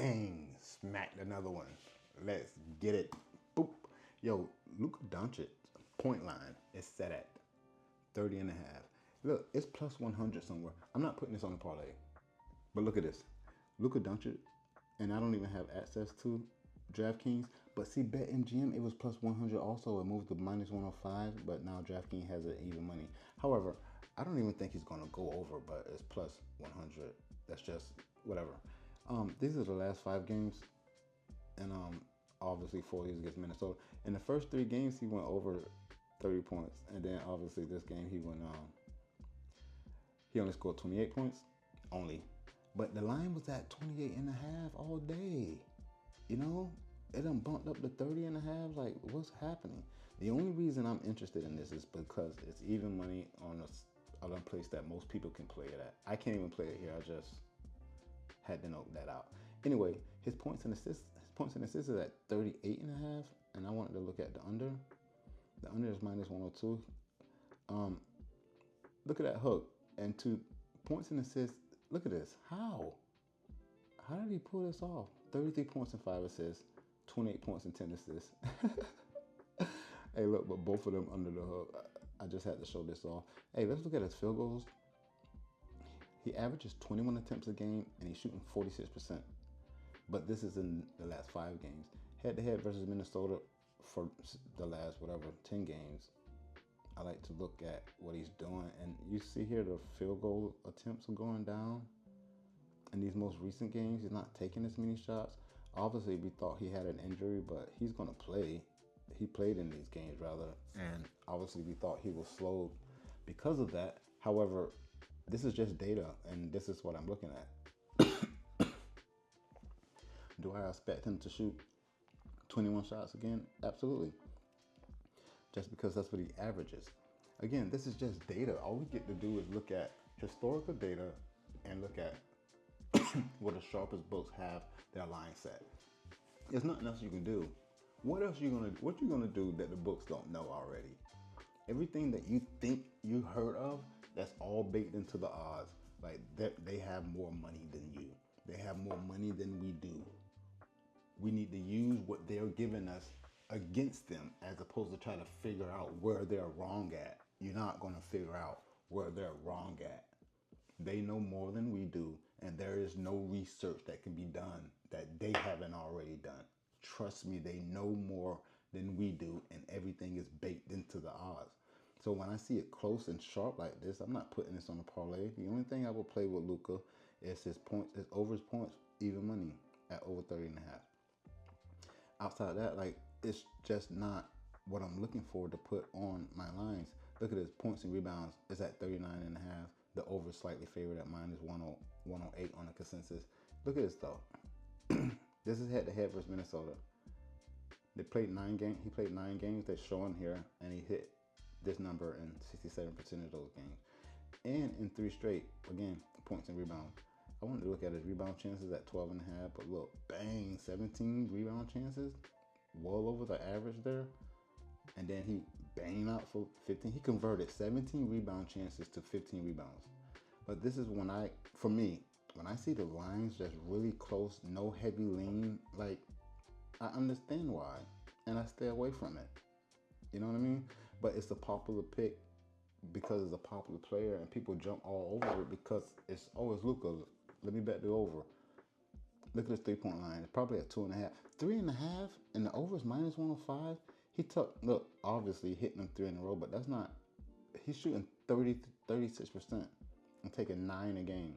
bang, smacked another one. Let's get it. Boop. Yo, Luka Doncic point line is set at 30.5. Look, it's plus 100 somewhere. I'm not putting this on the parlay, but look at this. Luka Doncic, and I don't even have access to DraftKings, but see, BetMGM, it was plus 100 also. It moved to minus 105, but now DraftKings has it even money. However, I don't even think he's going to go over, but it's plus 100. That's just whatever. These are the last 5 games, and obviously 4 years against Minnesota. In the first 3 games, he went over 30 points, and then obviously this game he went he only scored 28 points only, but the line was at 28.5 all day. You know, it done bumped up to 30.5. Like, what's happening? The only reason I'm interested in this is because it's even money on a place that most people can play it at. I can't even play it here. I just had to note that out. Anyway, his points and assists is at 38.5, and I wanted to look at the under. The under is minus 102. Look at that hook and 2 points and assists. Look at this. How did he pull this off? 33 points and 5 assists, 28 points and 10 assists. Hey, look, but both of them under the hook. I just had to show this off. Hey, let's look at his field goals. He averages 21 attempts a game, and he's shooting 46%. But this is in the last 5 games. Head-to-head versus Minnesota for the last, 10 games. I like to look at what he's doing. And you see here the field goal attempts are going down. In these most recent games, he's not taking as many shots. Obviously, we thought he had an injury, but he's going to play. He played in these games, rather. And obviously, we thought he was slowed because of that. However, this is just data, and this is what I'm looking at. Do I expect him to shoot 21 shots again? Absolutely. Just because that's what he averages. Again, this is just data. All we get to do is look at historical data and look at where the sharpest books have their line set. There's nothing else you can do. What you gonna do that the books don't know already? Everything that you think you heard of, that's all baked into the odds. Like they have more money than you. They have more money than we do. We need to use what they're giving us against them, as opposed to try to figure out where they're wrong at. You're not gonna figure out where they're wrong at. They know more than we do, and there is no research that can be done that they haven't already done. Trust me, they know more than we do, and everything is baked into the odds. So when I see it close and sharp like this, I'm not putting this on the parlay. The only thing I will play with Luka is his points, is over his points, even money at over 30.5. Outside of that, like, it's just not what I'm looking for to put on my lines. Look at his points and rebounds. It's at 39.5. The over is slightly favored at minus 108 on the consensus. Look at this though. This is head-to-head versus Minnesota. They played 9 games. He played 9 games. They're showing here, and he hit this number in 67% of those games. And in 3 straight, again, points and rebounds. I wanted to look at his rebound chances at 12.5, but look, bang, 17 rebound chances, well over the average there. And then he banged out for 15. He converted 17 rebound chances to 15 rebounds. But this is when when I see the lines just really close, no heavy lean, like, I understand why, and I stay away from it. You know what I mean? But it's a popular pick because it's a popular player, and people jump all over it because it's always Luka. Let me bet the over. Look at this 3-point line. It's probably at 2.5. 3.5, and the over is minus 105. He took, look, obviously hitting them 3 in a row, but that's not, he's shooting 36% and taking 9 a game.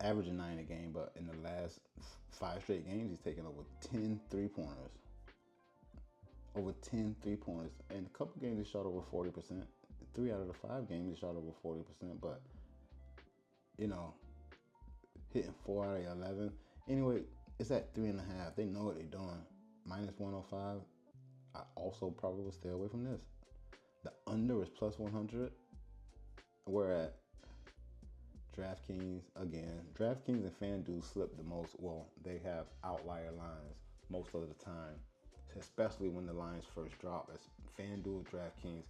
Averaging 9 a game, but in the last 5 straight games, he's taken over 10 3-pointers. Over 10 3-pointers. And a couple games, he shot over 40%. 3 out of the 5 games, he shot over 40%, but, you know, hitting 4 out of 11. Anyway, it's at 3.5. They know what they're doing. Minus 105. I also probably will stay away from this. The under is plus 100. We're at DraftKings again. DraftKings and FanDuel slip the most. Well, they have outlier lines most of the time, especially when the lines first drop. As FanDuel, DraftKings,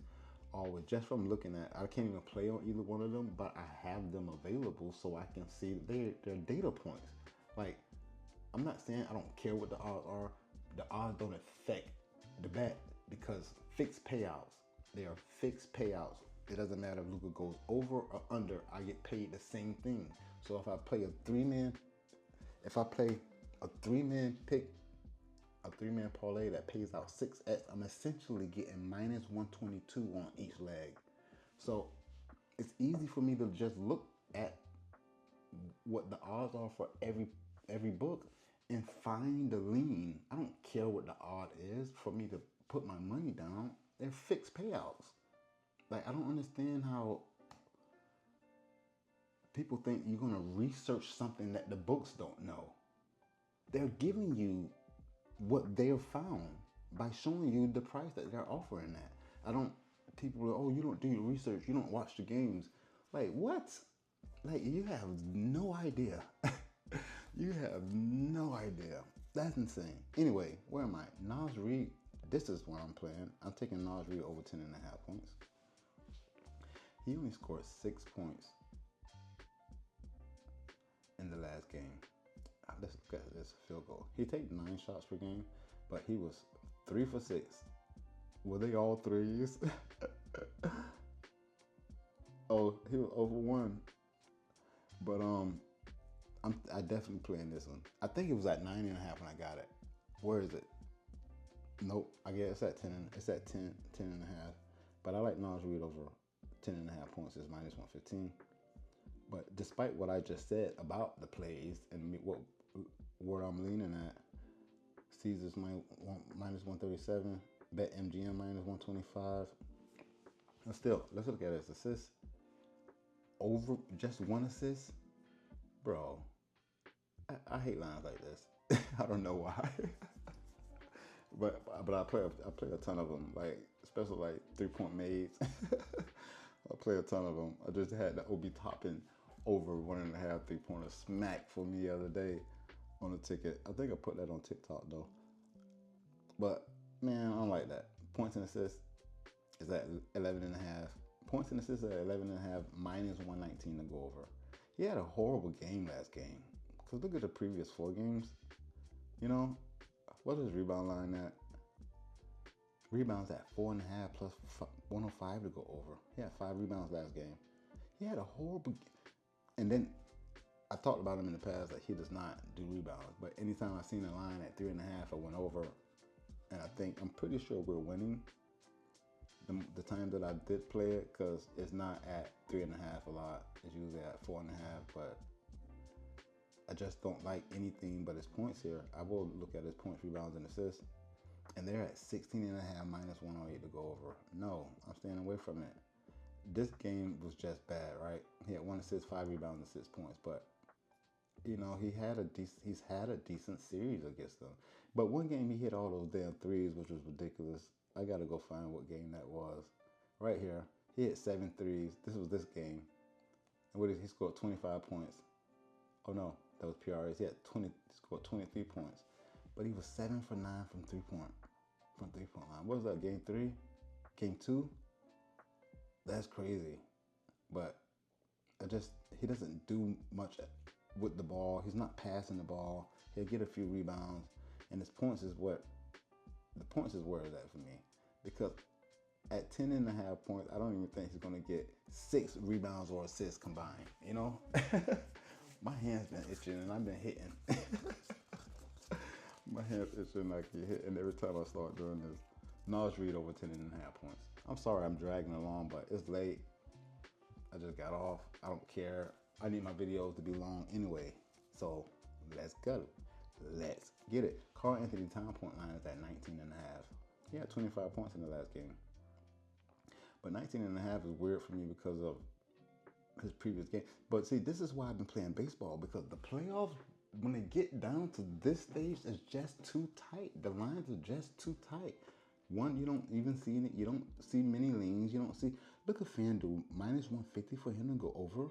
always, just from looking at, I can't even play on either one of them, but I have them available so I can see their data points. Like, I'm not saying I don't care what the odds are. The odds don't affect the bet because fixed payouts. They are fixed payouts. It doesn't matter if Luka goes over or under. I get paid the same thing. So if I play a three-man pick, a three-man parlay that pays out 6x, I'm essentially getting minus 122 on each leg. So it's easy for me to just look at what the odds are for every book and find the lean. I don't care what the odd is for me to put my money down. They're fixed payouts. Like, I don't understand how people think you're going to research something that the books don't know. They're giving you what they've found by showing you the price that they're offering at. People are, oh, you don't do your research, you don't watch the games. Like, what? Like, you have no idea. You have no idea. That's insane. Anyway, where am I? Naz Reid. This is what I'm playing. I'm taking Naz Reid over 10.5 points. He only scored 6 points in the last game. Let's look at this field goal. He take 9 shots per game, but he was 3 for 6. Were they all threes? Oh, he was over 1. But I definitely playing this one. I think it was at 9.5 when I got it. Where is it? Nope. I guess it's at 10. It's at 10 and a half. But I like Naz Reid over 10.5 points. It's minus 115. But despite what I just said about the plays and where I'm leaning at, Caesars minus 137, BetMGM minus 125. And still, let's look at this. Assist over just 1 assist, bro. I hate lines like this. I don't know why. but I play a ton of them, like especially like 3-point mades. I play a ton of them. I just had the Obi Toppin over 1.5 3-pointer smack for me the other day on a ticket. I think I put that on TikTok though. But man, I don't like that. Points and assists is at 11.5. Points and assists at 11.5, minus 119 to go over. He had a horrible game last game. Cause look at the previous 4 games. You know, what is rebound line at? Rebounds at 4.5 plus 105 to go over. He had 5 rebounds last game. He had a horrible. And then I talked about him in the past that he does not do rebounds. But anytime I've seen a line at 3.5, I went over. And I'm pretty sure we're winning the time that I did play it, because it's not at 3.5 a lot. It's usually at 4.5. But I just don't like anything but his points here. I will look at his points, rebounds, and assists. And they're at 16.5, minus 108 to go over. No, I'm staying away from it. This game was just bad, right? He had 1 assist, 5 rebounds, and 6 points. But you know, he's had a decent series against them. But one game he hit all those damn threes, which was ridiculous. I gotta go find what game that was. Right here, he hit 7 threes. This was this game, and he scored 25 points. Oh no, that was PRAs. He scored 23 points, but he was 7 for 9 from 3-point line. What was that? Game 3, game 2. That's crazy. But he doesn't do much with the ball. He's not passing the ball. He'll get a few rebounds, and his points is where it's at for me, because at 10.5 points, I don't even think he's gonna get 6 rebounds or assists combined. You know, my hand's been itching and I've been hitting. My hand's itching like you're hitting every time I start doing this. Naz Reid over 10.5 points. I'm sorry I'm dragging along, but it's late. I just got off. I don't care. I need my videos to be long anyway. So let's go. Let's get it. Carl Anthony Town point line is at 19.5. He had 25 points in the last game. But 19.5 is weird for me because of his previous game. But see, this is why I've been playing baseball, because the playoffs, when they get down to this stage, it's just too tight. The lines are just too tight. One, you don't even see it. You don't see many leans. You don't see. Look at FanDuel, minus 150 for him to go over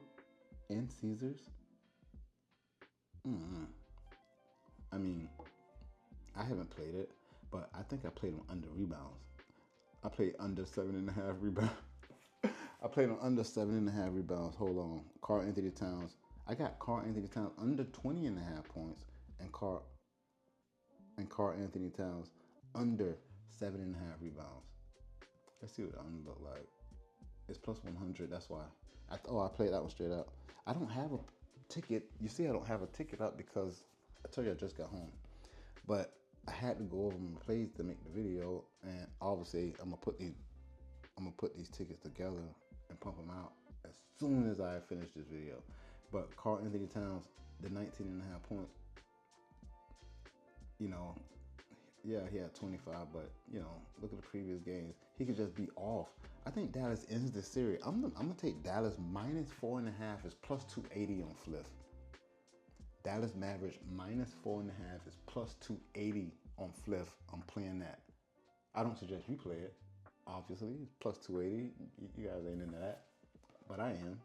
in Caesars. I mean, I haven't played it, but I think I played him under rebounds. I played under 7.5 rebounds. I played him under 7.5 rebounds. Hold on. Carl Anthony Towns. I got Carl Anthony Towns under 20.5 points and Carl and Karl Anthony Towns under 7.5 rebounds. Let's see what the under look like. It's plus 100. That's why. I played that one straight up. I don't have a ticket. You see, I don't have a ticket up because I told you I just got home. But I had to go over my plays to make the video, and obviously I'm gonna put these tickets together and pump them out as soon as I finish this video. But Karl Anthony Towns, the 19.5 points. You know, yeah, he had 25, but you know, look at the previous games. He could just be off. I think Dallas ends the series. I'm gonna take Dallas minus 4.5 is plus 280 on Fliff. Dallas Mavericks minus 4.5 is plus 280 on Fliff. I'm playing that. I don't suggest you play it. Obviously, it's plus 280. You guys ain't into that, but I am.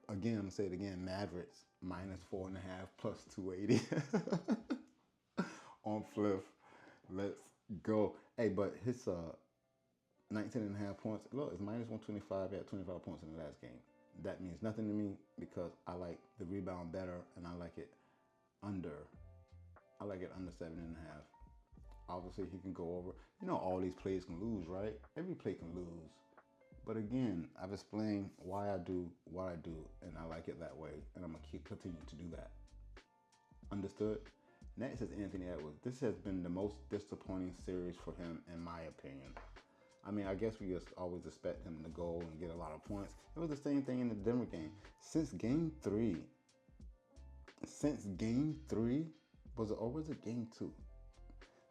Again, I'm gonna say it again. Mavericks minus 4.5 plus 280 on Fliff. Let's go. Hey, but his 19.5 points. Look, it's minus 125. He had 25 points in the last game. That means nothing to me because I like the rebound better, and I like it under. I like it under 7.5. Obviously, he can go over. You know, all these plays can lose, right? Every play can lose. But again, I've explained why I do what I do, and I like it that way, and I'm gonna continue to do that. Understood? Next is Anthony Edwards. This has been the most disappointing series for him, in my opinion. I mean, I guess we just always expect him to go and get a lot of points. It was the same thing in the Denver game. Since game three, was it game 2?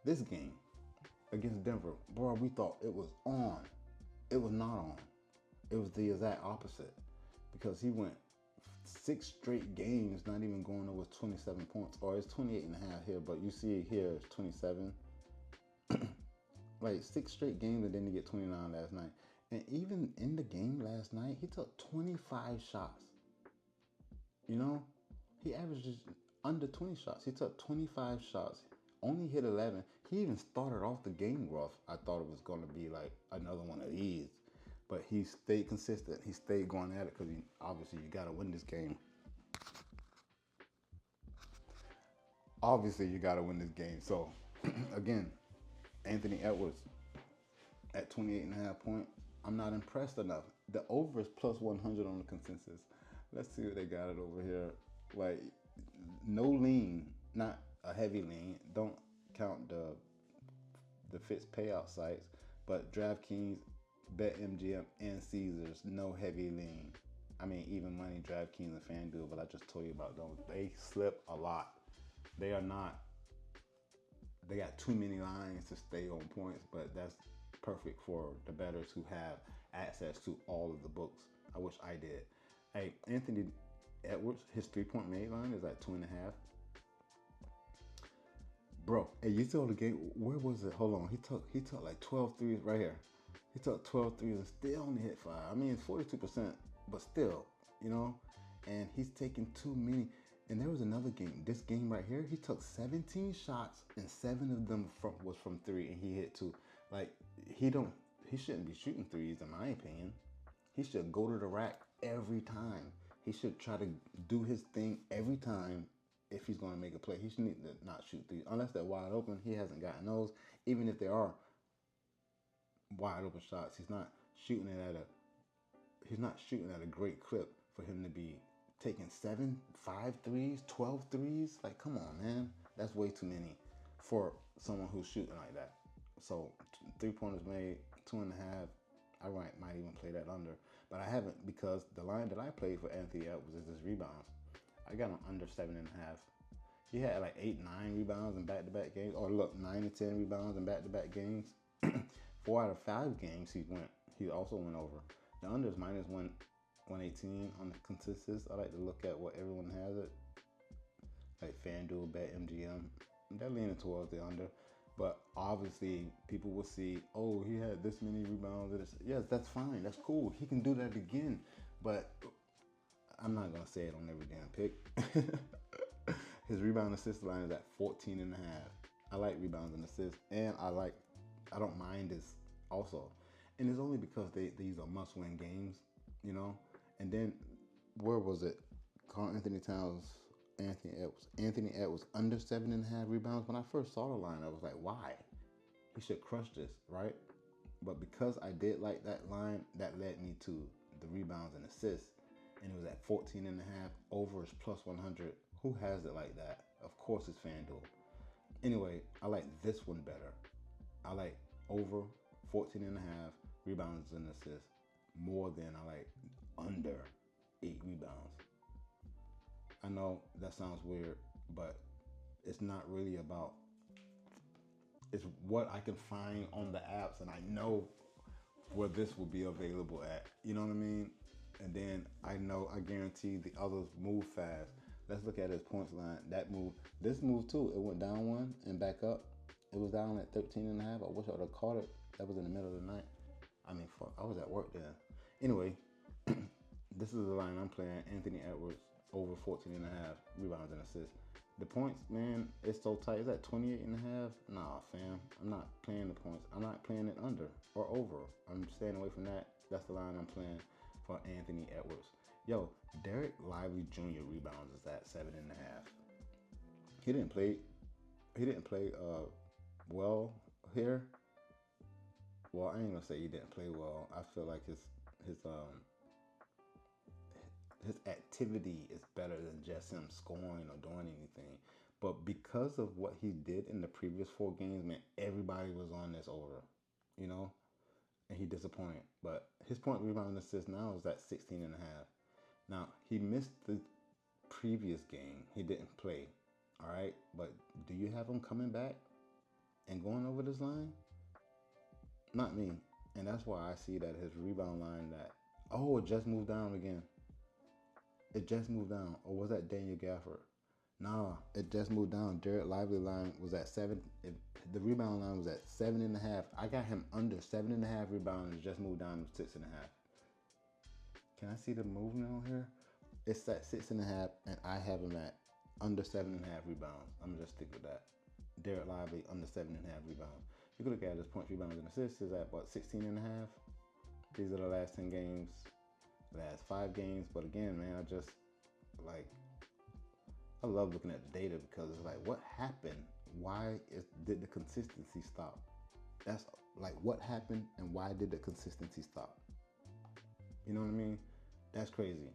This game against Denver, bro, we thought it was on. It was not on. It was the exact opposite because he went 6 straight games not even going over 27 points, or it's 28.5 here, but you see it here it's 27. Like 6 straight games, and then he get 29 last night. And even in the game last night, he took 25 shots. You know, he averages under 20 shots. He took 25 shots, only hit 11. He even started off the game rough. I thought it was going to be like another one of these, but he stayed consistent. He stayed going at it because obviously you got to win this game. Obviously, you got to win this game. So, again, Anthony Edwards at 28.5 points. I'm not impressed enough. The over is plus 100 on the consensus. Let's see what they got it over here. Like, no lean, not a heavy lean. Don't count the Fitz payout sites, but DraftKings, BetMGM, and Caesars, no heavy lean. I mean, even money, DraftKings and FanDuel, but I just told you about those. They slip a lot. They got too many lines to stay on points, but that's perfect for the bettors who have access to all of the books. I wish I did. Hey, Anthony Edwards, his 3-point made line is at 2.5. Bro, hey, you saw the game. Where was it? Hold on. He took like 12 threes right here. He took 12 threes and still only hit 5. I mean, it's 42%, but still, you know. And he's taking too many. And there was another game. This game right here, he took 17 shots and 7 of them was from 3, and he hit 2. Like, he shouldn't be shooting threes, in my opinion. He should go to the rack every time. He should try to do his thing every time if he's going to make a play. He should need to not shoot threes. Unless they're wide open, he hasn't gotten those. Even if they are wide open shots, he's not shooting at a great clip for him to be taking 7, 5 threes, 12 threes. Like, come on, man. That's way too many for someone who's shooting like that. So 3-pointers made, 2.5. I might even play that under, but I haven't because the line that I played for Anthony Edwards is his rebounds. I got him under 7.5. He had like 8, 9 rebounds in back-to-back games. Or look, 9 to 10 rebounds in back-to-back games. 4 out of 5 games he also went over. The under is minus 118 on the consensus. I like to look at what everyone has it. Like FanDuel, BetMGM. They're leaning towards the under. But obviously, people will see, oh, he had this many rebounds. Yes, that's fine. That's cool. He can do that again. But I'm not going to say it on every damn pick. His rebound assist line is at 14.5. I like rebounds and assists. And I don't mind this also. And it's only because these are must-win games, you know. And then, where was it? Karl Anthony Towns Anthony Edwards. Anthony Edwards under 7.5 rebounds. When I first saw the line, I was like, why? He should crush this, right? But because I did like that line, that led me to the rebounds and assists. And it was at 14.5. Over is plus 100. Who has it like that? Of course it's FanDuel. Anyway, I like this one better. I like over 14.5 rebounds and assists more than I like under 8 rebounds. I know that sounds weird, but it's not really about, it's what I can find on the apps, and I know where this will be available at. You know what I mean? And then I know, I guarantee the others move fast. Let's look at his points line. That move, this move too, it went down one and back up. It was down at 13.5. I wish I would have caught it. That was in the middle of the night. I mean, fuck, I was at work then. Anyway, this is the line I'm playing. Anthony Edwards over 14.5 rebounds and assists. The points, man, it's so tight. It's at 28.5. Nah, fam, I'm not playing the points. I'm not playing it under or over. I'm staying away from that. That's the line I'm playing for Anthony Edwards. Yo, Derek Lively Jr. rebounds is at 7.5. He didn't play well here. Well, I ain't gonna say he didn't play well. I feel like his activity is better than just him scoring or doing anything. But because of what he did in the previous 4 games, man, everybody was on this over, you know? And he disappointed. But his point, rebound, and assist now is at 16.5. Now, he missed the previous game. He didn't play, all right? But do you have him coming back and going over this line? Not me. And that's why I see that his rebound line that, oh, it just moved down again. It just moved down. Or was that Daniel Gafford? Nah, it just moved down. Derek Lively line was at 7. The rebound line was at 7.5. I got him under 7.5 rebounds. It just moved down to 6.5. Can I see the movement on here? It's at 6.5, and I have him at under 7.5 rebounds. I'm gonna just stick with that. Derek Lively under 7.5 rebounds. You can look at his points, rebounds, and assists is at what, 16.5. These are the last 10 games, last 5 games. But again, man, I just like, I love looking at the data because it's like, what happened? Why did the consistency stop? That's like, what happened and why did the consistency stop? You know what I mean? That's crazy.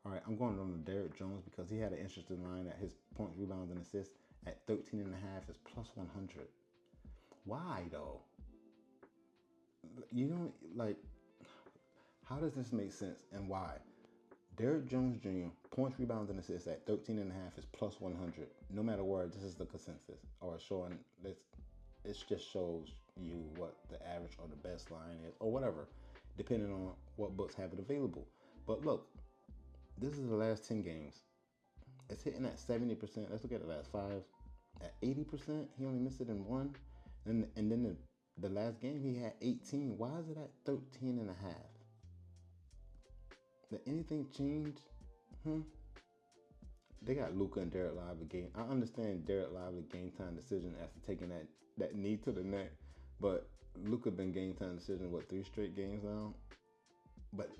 All right, I'm going on to Derrick Jones because he had an interesting line at his points, rebounds, and assists at 13.5 is plus 100. Why though? You know, like, how does this make sense and why? Derrick Jones Jr. points, rebounds, and assists at 13.5 is plus 100. No matter where, this is the consensus, or showing this. It just shows you what the average or the best line is, or whatever, depending on what books have it available. But look, this is the last 10 games. It's hitting at 70%. Let's look at the last 5. At 80%, he only missed it in 1. And then the last game he had 18. Why is it at 13.5? Did anything change? They got Luka and Derek Lively game. I understand Derek Lively game time decision after taking that knee to the neck, but Luka been game time decision 3 straight games now. But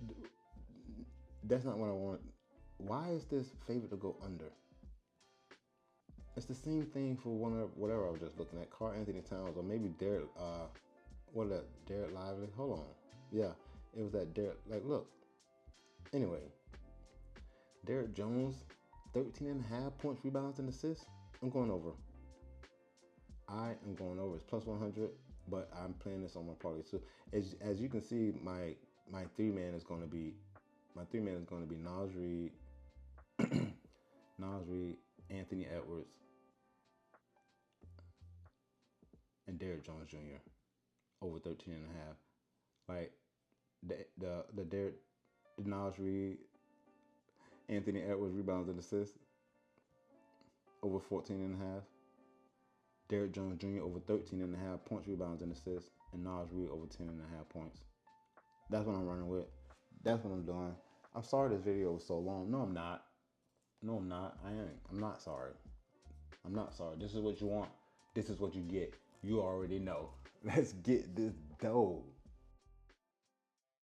that's not what I want. Why is this favored to go under? It's the same thing for whatever I was just looking at. Karl Anthony Towns or maybe Derek. Derek Lively? Hold on. Yeah, it was that Derek. Like, look. Anyway, Derrick Jones, 13.5 points, rebounds, and assists. I'm going over. I am going over. It's plus 100, but I'm playing this on my parlay too. As you can see, my 3-man is going to be Naz Reid, Anthony Edwards, and Derrick Jones Jr. over 13.5. Like the Naz Reid, Anthony Edwards rebounds and assists over 14.5. Derrick Jones Jr. over 13.5 points, rebounds, and assists, and Naz Reid over 10.5 points. That's what I'm running with. That's what I'm doing. I'm sorry this video was so long. No, I'm not. No, I'm not. I ain't. I'm not sorry. I'm not sorry. This is what you want. This is what you get. You already know. Let's get this dough.